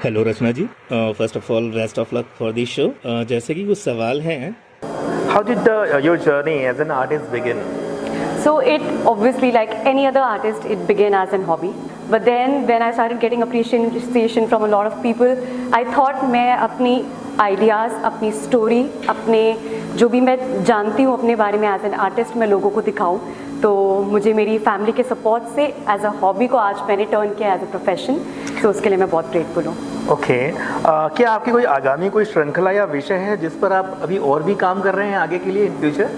Hello Rachna ji, first of all best of luck for this show. जैसे कि कुछ सवाल हैं। How did your journey as an artist begin? So it obviously, like any other artist, it began as a hobby. But then when I started getting appreciation from a lot of people, I thought मैं अपनी ideas, अपनी story, अपने जो भी मैं जानती हूँ अपने बारे में as an artist मैं लोगों को दिखाऊँ। तो मुझे मेरी फैमिली के सपोर्ट से एज अ हॉबी को आज मैंने टर्न किया एज अ प्रोफेशन, तो उसके लिए मैं बहुत ग्रेटफुल हूँ। ओके, क्या आपकी कोई आगामी कोई श्रृंखला या विषय है जिस पर आप अभी और भी काम कर रहे हैं आगे के लिए इन फ्यूचर?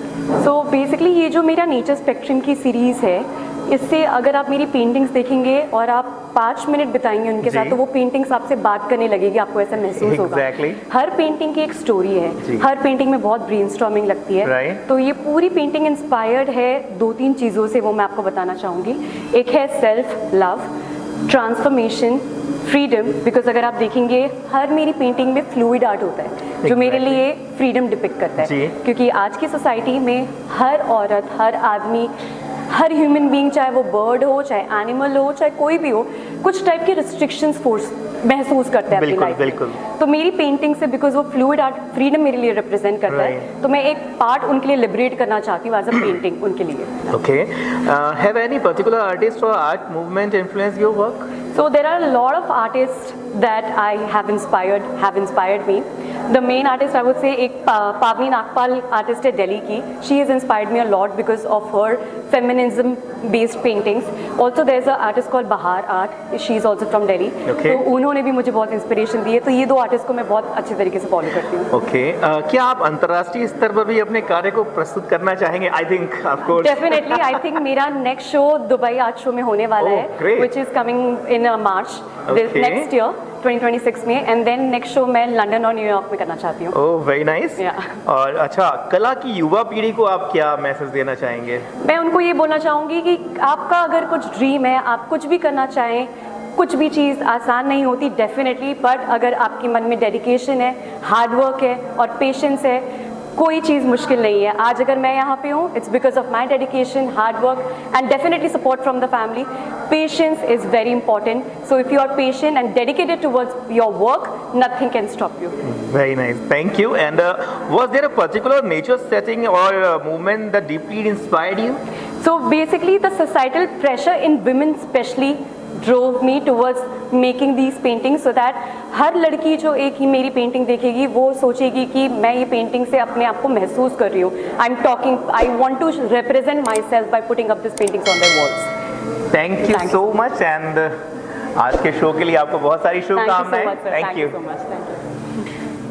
सो बेसिकली ये जो मेरा नेचर स्पेक्ट्रम की सीरीज़ है, इससे अगर आप मेरी पेंटिंग्स देखेंगे और आप 5 मिनट बिताएंगे उनके साथ, तो वो पेंटिंग्स आपसे बात करने लगेगी, आपको ऐसा महसूस होगा। हर पेंटिंग की एक स्टोरी है, हर पेंटिंग में बहुत ब्रेनस्टॉर्मिंग लगती है। तो ये पूरी पेंटिंग इंस्पायर्ड है 2-3 चीज़ों से, वो मैं आपको बताना चाहूँगी। एक है self love, transformation, freedom, because अगर आप देखेंगे हर मेरी पेंटिंग में फ्लूइड आर्ट होता है जो मेरे लिए फ्रीडम डिपिक्ट करता है, क्योंकि आज की सोसाइटी में हर औरत, हर आदमी, हर ह्यूमन बीइंग, चाहे वो बर्ड हो, चाहे एनिमल हो, चाहे कोई भी हो, कुछ टाइप के रिस्ट्रिक्शंस फोर्स महसूस करते हैं अपनी लाइफ में। तो मेरी पेंटिंग से, बिकॉज वो फ्लूइड आर्ट फ्रीडम मेरे लिए रिप्रेजेंट करता है, तो मैं एक पार्ट उनके लिए लिबरेट करना चाहती हूँ एज अ पेंटिंग उनके लिए। Okay, have any particular artist और art movement influence your work? So there are a lot of artists that I have inspired me. The main artist I would say एक पावनी Nagpal artist है दिल्ली की. She has inspired me a lot because of her feminism based paintings. Also there is a artist called Bahar Art. She is also from Delhi. Okay. तो उन्होंने भी मुझे बहुत inspiration दी है. तो ये 2 आर्टिस्ट को मैं बहुत अच्छे तरीके से फॉलो करती हूँ. ओके, क्या आप अंतर्राष्ट्रीय स्तर पर भी अपने कार्य को प्रस्तुत करना चाहेंगे? I think of course definitely, I think मेरा next show Dubai art show में होने वाला है, which is coming in March next year 2026 में, एंड देन नेक्स्ट शो मैं लंदन और न्यूयॉर्क में करना चाहती हूँ। Oh very nice. और अच्छा, कला की युवा पीढ़ी को आप क्या मैसेज देना चाहेंगे? मैं उनको ये बोलना चाहूँगी कि आपका अगर कुछ ड्रीम है, आप कुछ भी करना चाहें, कुछ भी चीज़ आसान नहीं होती डेफिनेटली, बट अगर आपके मन में डेडिकेशन है, हार्डवर्क है और पेशेंस है, कोई चीज़ मुश्किल नहीं है। आज अगर मैं यहाँ पे हूँ, it's because of my dedication, hard work and definitely support from the family. Patience is very important, so if you are patient and dedicated towards your work, nothing can stop you. Very nice, thank you. And was there a particular nature setting or movement that deeply inspired you? So basically the societal pressure in women especially drove me towards making these paintings, so that हर लड़की जो एक ही मेरी painting देखेगी वो सोचेगी कि मैं ये painting से अपने आप को महसूस कर रही हूँ। I want to represent myself by putting up these paintings on their walls. Thank you so much, and आज के शो के लिए आपको बहुत सारी शुभकामनाएं। Thank you so much, sir. Thank you so much. Thank you.